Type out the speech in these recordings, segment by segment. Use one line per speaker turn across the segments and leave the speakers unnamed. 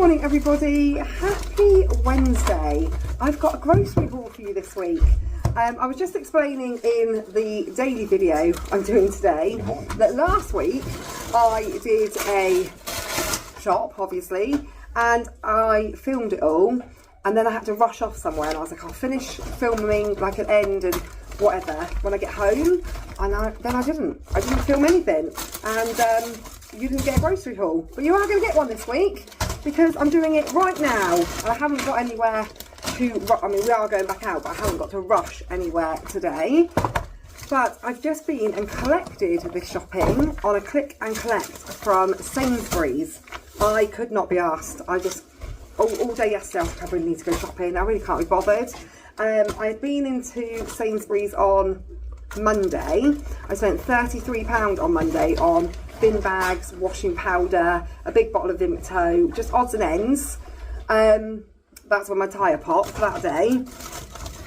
Morning everybody, happy Wednesday. I've got a grocery haul for you this week. I was just explaining in the daily video I'm doing today that last week I did a shop, obviously, and I filmed it all, and then I had to rush off somewhere, and I was like, I'll finish filming like an end and whatever when I get home, and then I didn't film anything, and you didn't get a grocery haul, but you are going to get one this week because I'm doing it right now. I haven't got anywhere to, I mean, we are going back out, but I haven't got to rush anywhere today. But I've just been and collected this shopping on a click and collect from Sainsburys. I could not be asked. I just, all day yesterday I was like, I really need to go shopping. I really can't be bothered. I had been into Sainsburys on Monday. I spent £33 on Monday on bin bags, washing powder, a big bottle of Vimto, just odds and ends. That's when my tyre popped for that day. And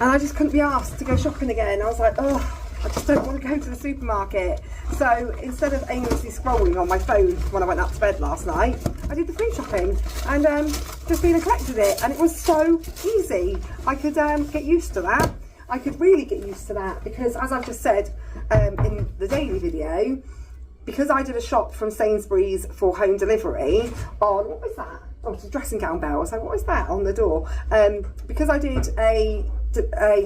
I just couldn't be asked to go shopping again. I was like, oh, I just don't want to go to the supermarket. So instead of aimlessly scrolling on my phone when I went up to bed last night, I did the food shopping and just been and collected it. And it was so easy. I could get used to that. I could really get used to that because, as I've just said in the daily video, because I did a shop from Sainsburys for home delivery on, what was that? Oh, it's a dressing gown bell. I was like, what is that on the door? Because I did a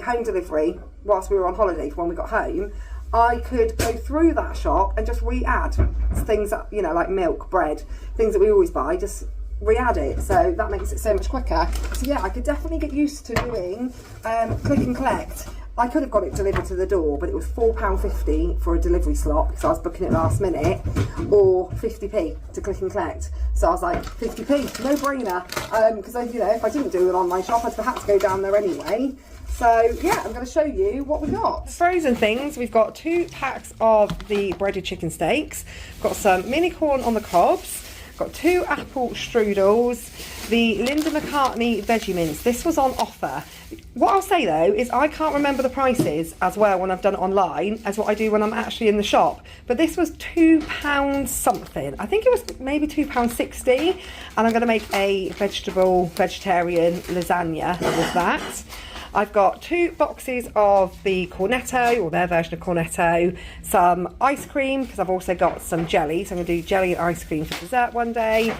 home delivery whilst we were on holiday for when we got home, I could go through that shop and just re-add things that, you know, like milk, bread, things that we always buy, just re-add it. So that makes it so much quicker. So yeah, I could definitely get used to doing click and collect. I could have got it delivered to the door, but it was £4.50 for a delivery slot because I was booking it last minute, or 50p to click and collect. So I was like, 50p, no brainer, because you know, if I didn't do an online shop, I'd have to go down there anyway. So yeah, I'm going to show you what we got. Frozen things, we've got 2 packs of the breaded chicken steaks, got some mini corn on the cobs, got 2 apple strudels, the Linda McCartney veggie mince. This was on offer. What I'll say though is I can't remember the prices as well when I've done it online as what I do when I'm actually in the shop. But this was £2 something. I think it was maybe £2.60. And I'm going to make a vegetarian lasagna with that. I've got 2 boxes of the cornetto, or their version of cornetto, some ice cream, because I've also got some jelly, so I'm going to do jelly and ice cream for dessert one day.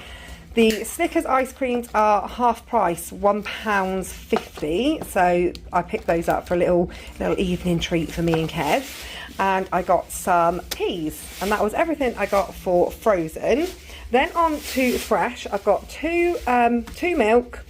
The Snickers ice creams are half price, £1.50, so I picked those up for a little evening treat for me and Kev. And I got some peas, and that was everything I got for frozen. Then on to fresh, I've got 2 milk,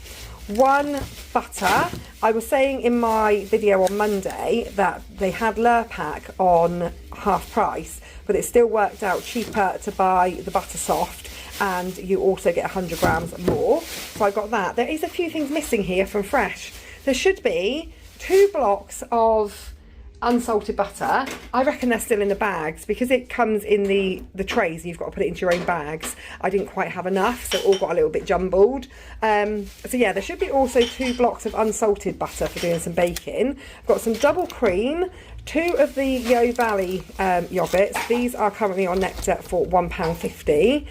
1 butter. I was saying in my video on Monday that they had Lurpak on half price, but it still worked out cheaper to buy the butter soft, and you also get 100 grams more. So I got that. There is a few things missing here from fresh. There should be 2 blocks of unsalted butter. I reckon they're still in the bags because it comes in the trays and you've got to put it into your own bags. I didn't quite have enough, so it all got a little bit jumbled. So yeah, there should be also 2 blocks of unsalted butter for doing some baking. I've got some double cream, 2 of the Yo Valley yogurts. These are currently on Nectar for £1.50.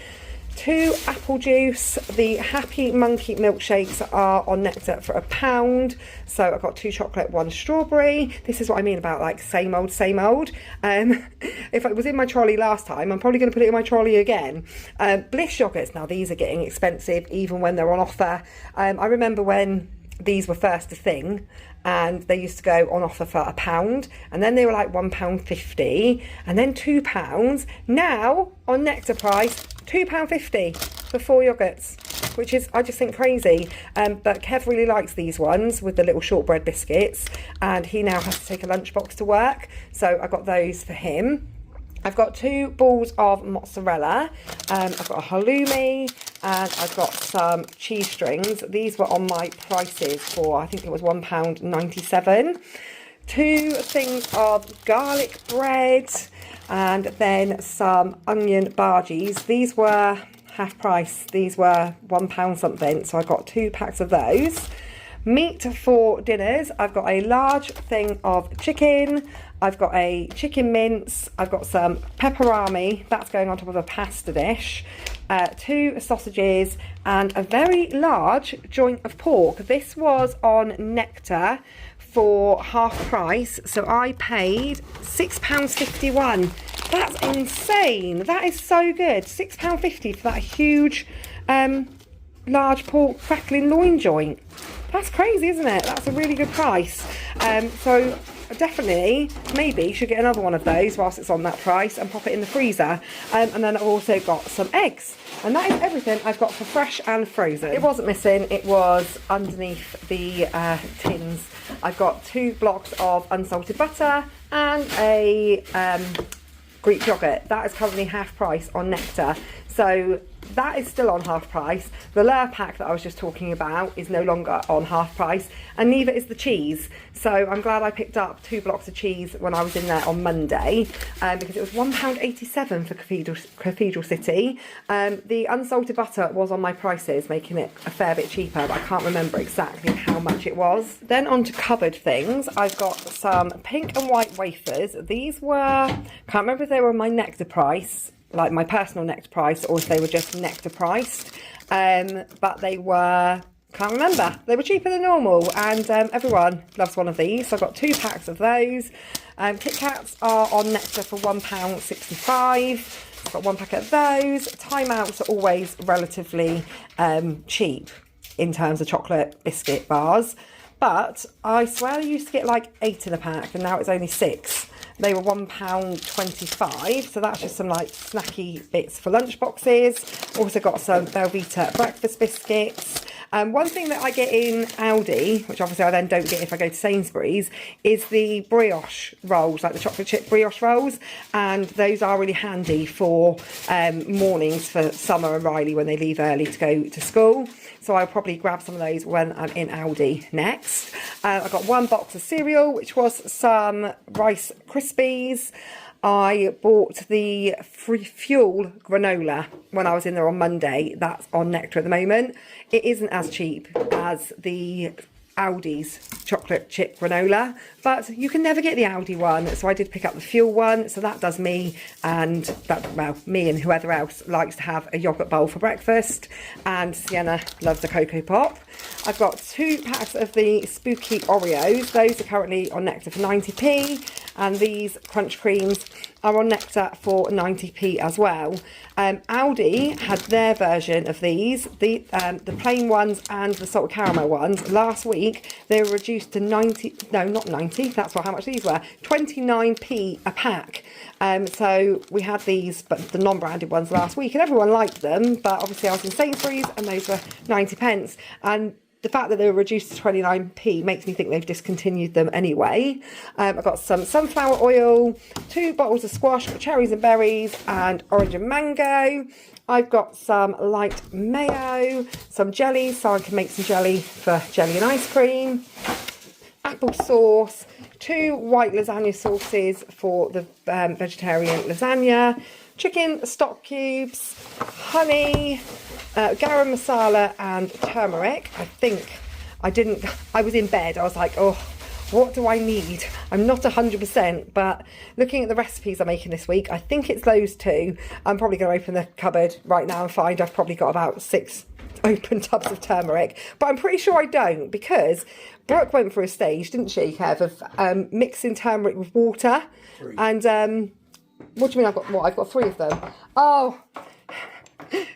2 apple juice. The Happy Monkey milkshakes are on Nectar for £1. So I've got 2 chocolate, 1 strawberry. This is what I mean about like same old, same old. If it was in my trolley last time, I'm probably going to put it in my trolley again. Bliss yogurts. Now these are getting expensive even when they're on offer. I remember when these were first a thing, and they used to go on offer for £1, and then they were like £1.50, and then £2. Now on Nectar price, £2.50 for 4 yogurts, which is, I just think, crazy. But Kev really likes these ones with the little shortbread biscuits, and he now has to take a lunchbox to work, so I got those for him. I've got 2 balls of mozzarella, I've got a halloumi, and I've got some cheese strings. These were on my prices for, I think it was £1.97. 2 things of garlic bread, and then some onion bhajis. These were half price. These were £1 something, so I got 2 packs of those. Meat for dinners, I've got a large thing of chicken, I've got a chicken mince, I've got some pepperami, that's going on top of a pasta dish, 2 sausages, and a very large joint of pork. This was on Nectar for half price, so I paid £6.51. That's insane. That is so good. £6.50 for that huge large pork crackling loin joint. That's crazy, isn't it? That's a really good price. So definitely, maybe should get another one of those whilst it's on that price and pop it in the freezer. And then I've also got some eggs. And that is everything I've got for fresh and frozen. It wasn't missing, it was underneath the tins. I've got 2 blocks of unsalted butter and a Greek yogurt. That is currently half price on Nectar. So that is still on half price. The Lure pack that I was just talking about is no longer on half price, and neither is the cheese. So I'm glad I picked up 2 blocks of cheese when I was in there on Monday, because it was £1.87 for Cathedral City. The unsalted butter was on my prices, making it a fair bit cheaper, but I can't remember exactly how much it was. Then on to cupboard things. I've got some pink and white wafers. These were, can't remember if they were my Nectar price, like my personal Nectar price, or if they were just Nectar priced, but they were, can't remember, they were cheaper than normal, and everyone loves one of these, so I've got 2 packs of those. Kit Kats are on Nectar for £1.65. I've got 1 packet of those. Time Outs are always relatively cheap in terms of chocolate biscuit bars, but I swear I used to get like 8 in a pack, and now it's only 6. They were £1.25, so that's just some like snacky bits for lunch boxes. Also got some Velveeta breakfast biscuits. One thing that I get in Aldi, which obviously I then don't get if I go to Sainsburys, is the brioche rolls, like the chocolate chip brioche rolls, and those are really handy for mornings for Summer and Riley when they leave early to go to school. So I'll probably grab some of those when I'm in Aldi next. I got 1 box of cereal, which was some Rice Krispies. I bought the Free Fuel granola when I was in there on Monday. That's on Nectar at the moment. It isn't as cheap as the Aldi's chocolate chip granola, but you can never get the Aldi one, so I did pick up the Fuel one. So that does me, and that, well, me and whoever else likes to have a yogurt bowl for breakfast, and Sienna loves a Cocoa Pop. I've got 2 packs of the Spooky Oreos. Those are currently on Nectar for 90p, and these Crunch Creams are on Nectar for 90p as well. Aldi had their version of these, the plain ones and the salted caramel ones. Last week they were reduced to 90, no not 90, that's not how much these were, 29p a pack. So we had these, but the non-branded ones last week, and everyone liked them, but obviously I was in Sainsburys and those were 90 pence. And the fact that they were reduced to 29p makes me think they've discontinued them anyway. I've got some sunflower oil, 2 bottles of squash, cherries and berries, and orange and mango. I've got some light mayo, some jelly, so I can make some jelly for jelly and ice cream, apple sauce, 2 white lasagna sauces for the vegetarian lasagna, chicken stock cubes, honey, garam masala and turmeric. I was in bed, I was like, oh, what do I need? I'm not 100%, but looking at the recipes I'm making this week, I think it's those 2. I'm probably going to open the cupboard right now and find I've probably got about 6 open tubs of turmeric, but I'm pretty sure I don't, because Brooke went through a stage, didn't she, Kev, of mixing turmeric with water. 3. And what do you mean I've got 3 of them? Oh,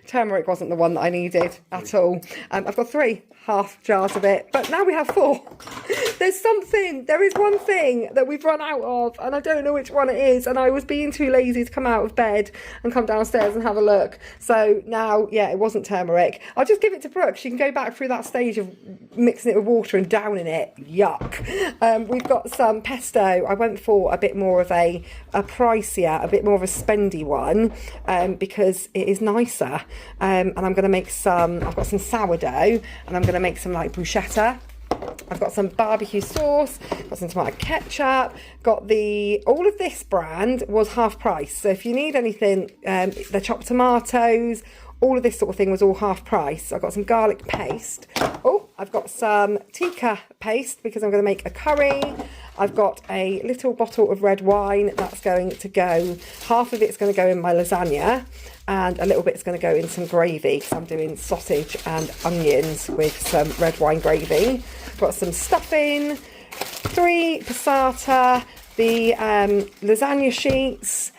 turmeric wasn't the one that I needed at all. I've got 3 half jars of it, but now we have 4. There is one thing that we've run out of, and I don't know which one it is, and I was being too lazy to come out of bed and come downstairs and have a look. So now, yeah, it wasn't turmeric. I'll just give it to Brooke. She can go back through that stage of mixing it with water and downing it. Yuck. We've got some pesto. I went for a bit more of a pricier, a bit more of a spendy one, because it is nicer. And I'm going to make some, I've got some sourdough, and I'm going to make some like bruschetta. I've got some barbecue sauce, got some tomato ketchup, got all of this brand was half price. So if you need anything, the chopped tomatoes, all of this sort of thing was all half price. I've got some garlic paste. Oh, I've got some tikka paste because I'm going to make a curry. I've got a little bottle of red wine that's going to go, half of it's going to go in my lasagna and a little bit's going to go in some gravy because I'm doing sausage and onions with some red wine gravy. Got some stuffing, 3 passata, the lasagna sheets,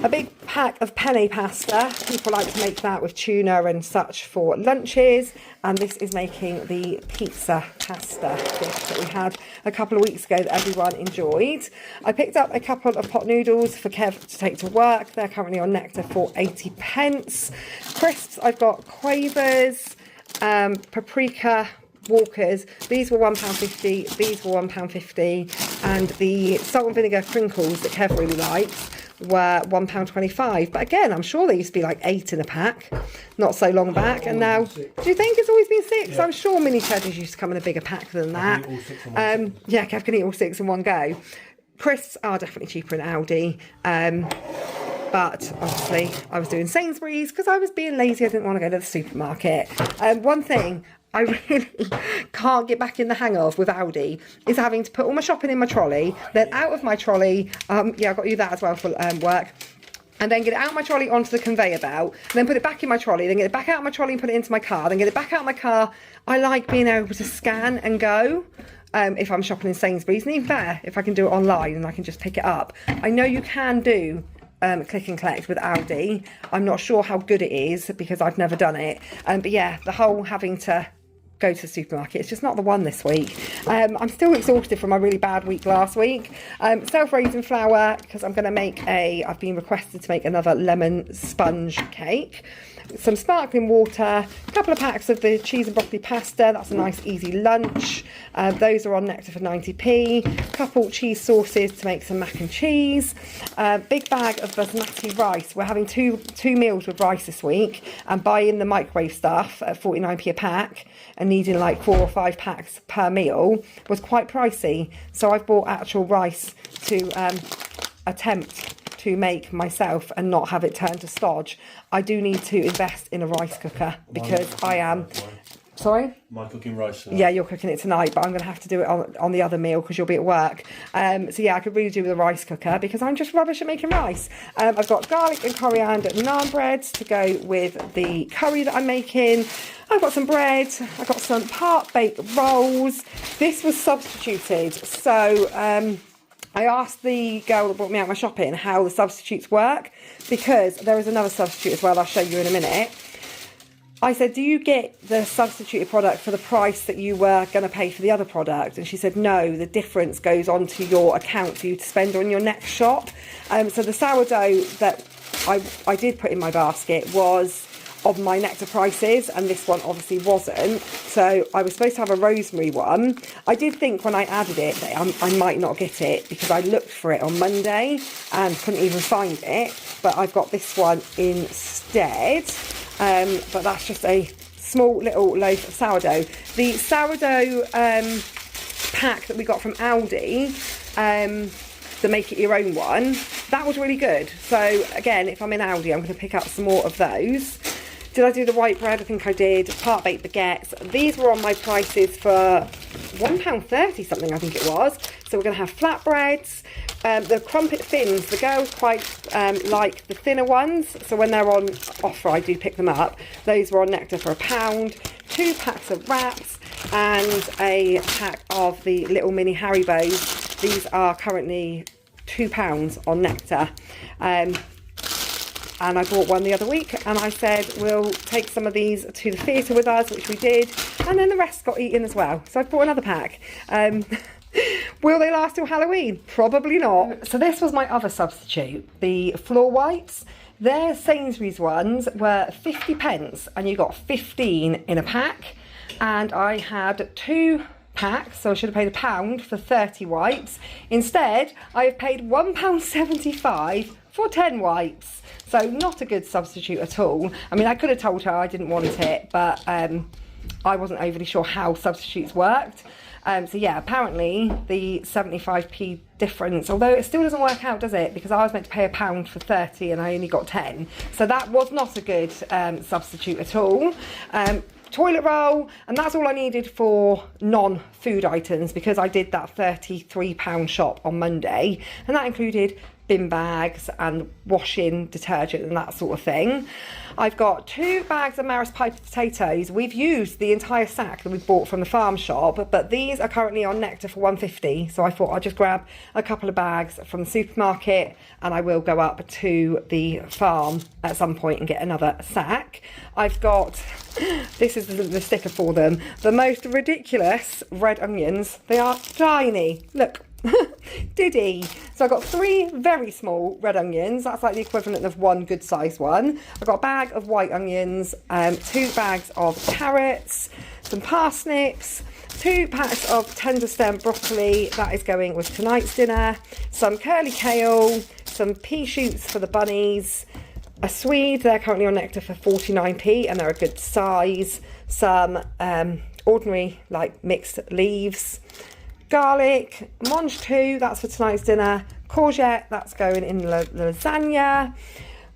a big pack of penne pasta. People like to make that with tuna and such for lunches. And this is making the pizza pasta dish that we had a couple of weeks ago that everyone enjoyed. I picked up a couple of pot noodles for Kev to take to work. They're currently on Nectar for 80 pence. Crisps, I've got Quavers, paprika Walkers. These were £1.50, these were £1.50, and the salt and vinegar crinkles that Kev really likes were £1.25. But again, I'm sure they used to be like 8 in a pack not so long back, and now do you think it's always been 6? Yeah. I'm sure mini cheddars used to come in a bigger pack than that. Yeah, Kev can eat all 6 in one go. Crisps are definitely cheaper in Aldi, but obviously I was doing Sainsburys because I was being lazy. I didn't want to go to the supermarket. One thing I really can't get back in the hang of with Aldi is having to put all my shopping in my trolley, then out of my trolley, yeah, I've got to do that as well for work, and then get it out of my trolley onto the conveyor belt, and then put it back in my trolley, then get it back out of my trolley and put it into my car, then get it back out of my car. I like being able to scan and go if I'm shopping in Sainsbury's, and even better if I can do it online and I can just pick it up. I know you can do click and collect with Aldi. I'm not sure how good it is because I've never done it, but yeah, the whole having to go to the supermarket, it's just not the one this week. I'm still exhausted from my really bad week last week. Self-raising flour because I'm going to make I've been requested to make another lemon sponge cake. Some sparkling water, a couple of packs of the cheese and broccoli pasta, that's a nice easy lunch. Those are on Nectar for 90p. A couple cheese sauces to make some mac and cheese. Big bag of basmati rice. We're having two meals with rice this week, and buying the microwave stuff at 49p a pack and needing like 4 or 5 packs per meal was quite pricey. So I've bought actual rice to attempt to make myself and not have it turn to stodge. I do need to invest in a rice cooker because I am... Sorry?
Am I cooking rice tonight?
Yeah, you're cooking it tonight, but I'm going to have to do it on the other meal because you'll be at work. So yeah, I could really do with a rice cooker because I'm just rubbish at making rice. I've got garlic and coriander naan breads to go with the curry that I'm making. I've got some bread. I've got some part-baked rolls. This was substituted, so... I asked the girl that brought me out my shopping how the substitutes work, because there is another substitute as well I'll show you in a minute. I said, do you get the substituted product for the price that you were going to pay for the other product? And she said, no, the difference goes onto your account for you to spend on your next shop. So the sourdough that I did put in my basket was of my Nectar prices, and this one obviously wasn't. So I was supposed to have a rosemary one. I did think when I added it that I might not get it because I looked for it on Monday and couldn't even find it, but I've got this one instead. But that's just a small little loaf of sourdough. The sourdough pack that we got from Aldi, the make it your own one, that was really good. So again, if I'm in Aldi, I'm going to pick up some more of those. Did I do the white bread? I think I did. Part-baked baguettes. These were on my prices for £1.30 something, I think it was. So we're going to have flatbreads. The crumpet thins, the girls quite like the thinner ones. So when they're on offer, I do pick them up. Those were on Nectar for £1. 2 packs of wraps and a pack of the little mini Haribos. These are currently £2 on Nectar. And I bought one the other week and I said we'll take some of these to the theatre with us, which we did, and then the rest got eaten as well. So I bought another pack. Will they last till Halloween? Probably not. So this was my other substitute, the floor wipes. Their Sainsbury's ones were 50 pence and you got 15 in a pack, and I had 2 packs, so I should have paid £1 for 30 wipes. Instead, I have paid £1.75 for 10 wipes. So not a good substitute at all. I mean, I could have told her I didn't want it, but I wasn't overly sure how substitutes worked. So yeah, apparently the 75p difference, although it still doesn't work out, does it? Because I was meant to pay £1 for 30 and I only got 10. So that was not a good substitute at all. toilet roll, and that's all I needed for non-food items because I did that £33 shop on Monday, and that included bin bags and washing detergent and that sort of thing. I've got 2 bags of Maris Piper potatoes. We've used the entire sack that we bought from the farm shop, but these are currently on Nectar for £1.50, so I thought I'd just grab a couple of bags from the supermarket, and I will go up to the farm at some point and get another sack. I've got, this is the sticker for them, the most ridiculous red onions. They are tiny, look. Diddy. So I've got 3 very small red onions. That's like the equivalent of 1 good sized one. I've got a bag of white onions, 2 bags of carrots, some parsnips, 2 packs of tender stem broccoli, that is going with tonight's dinner, some curly kale, some pea shoots for the bunnies, a swede, they're currently on Nectar for 49p and they're a good size, some ordinary like mixed leaves, garlic, mange tout, that's for tonight's dinner, courgette, that's going in lasagna,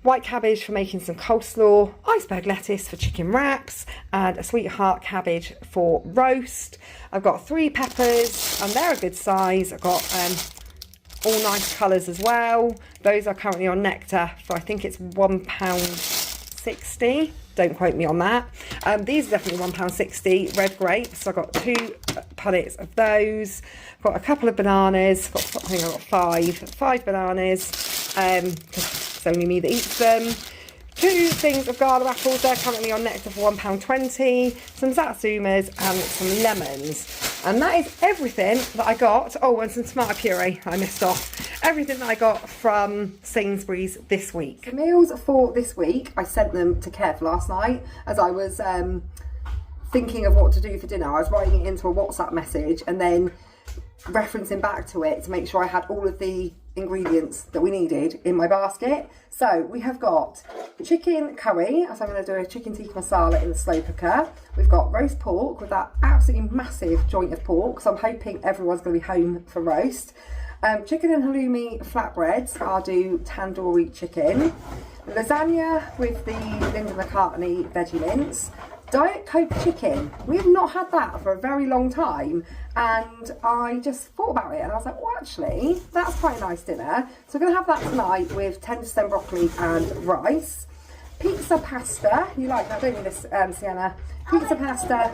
white cabbage for making some coleslaw, iceberg lettuce for chicken wraps, and a sweetheart cabbage for roast. I've got 3 peppers, and they're a good size. I've got all nice colours as well. Those are currently on Nectar for, I think it's £1.60. Don't quote me on that. These are definitely £1.60. Red grapes. So I've got 2 punnets of those. Got a couple of bananas. I think I've got 5 bananas. Because it's only me that eats them. 2 things of Gala apples. They're currently on Nectar for £1.20. Some Satsumas and some lemons. And that is everything that I got. Oh, and some tomato puree I missed off. Everything that I got from Sainsburys this week. The meals for this week, I sent them to Kev last night as I was thinking of what to do for dinner. I was writing it into a WhatsApp message and then referencing back to it to make sure I had all of the ingredients that we needed in my basket. So we have got chicken curry, so I'm going to do a chicken tikka masala in the slow cooker. We've got roast pork with that absolutely massive joint of pork, so I'm hoping everyone's going to be home for roast. Chicken and halloumi flatbreads, I'll do tandoori chicken. Lasagna with the Linda McCartney veggie mince. Diet Coke chicken. We have not had that for a very long time, and I just thought about it and I was like, well, actually, that's quite a nice dinner. So we're going to have that tonight with tender stem broccoli and rice. Pizza pasta. You like that, don't you, Sienna? Pizza pasta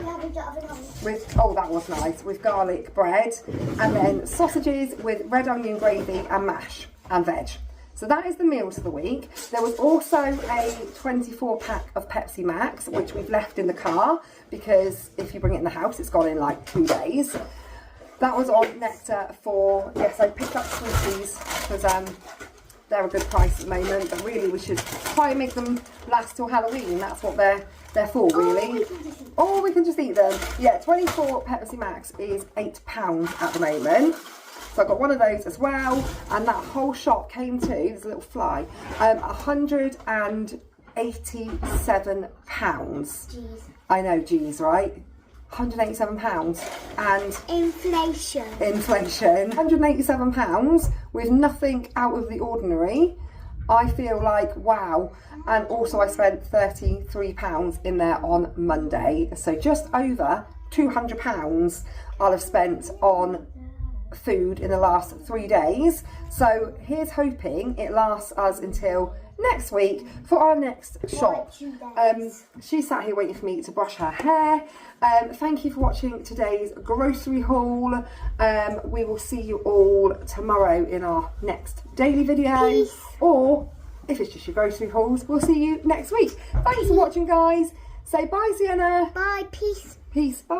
with, oh, that was nice, with garlic bread, and then sausages with red onion gravy and mash and veg. So that is the meals of the week. There was also a 24 pack of Pepsi Max, which we've left in the car because if you bring it in the house, it's gone in like 2 days. That was on Nectar for, yes, I picked up Sweeties because they're a good price at the moment, but really we should try and make them last till Halloween. That's what they're for, really. Or we can just eat them. Yeah, 24 Pepsi Max is £8 at the moment. So I got one of those as well, and that whole shop came to, there's a little fly, £187.
Jeez.
I know, geez, right? £187 and
Inflation.
£187 with nothing out of the ordinary. I feel like, wow. And also I spent £33 in there on Monday, so just over £200 I'll have spent on food in the last 3 days. So here's hoping it lasts us until next week for our next shop. She sat here waiting for me to brush her hair. Thank you for watching today's grocery haul. We will see you all tomorrow in our next daily video.
Peace.
Or if it's just your grocery hauls, we'll see you next week. Thanks for watching, guys. Say bye, Sienna.
Bye. Peace.
Peace. Bye.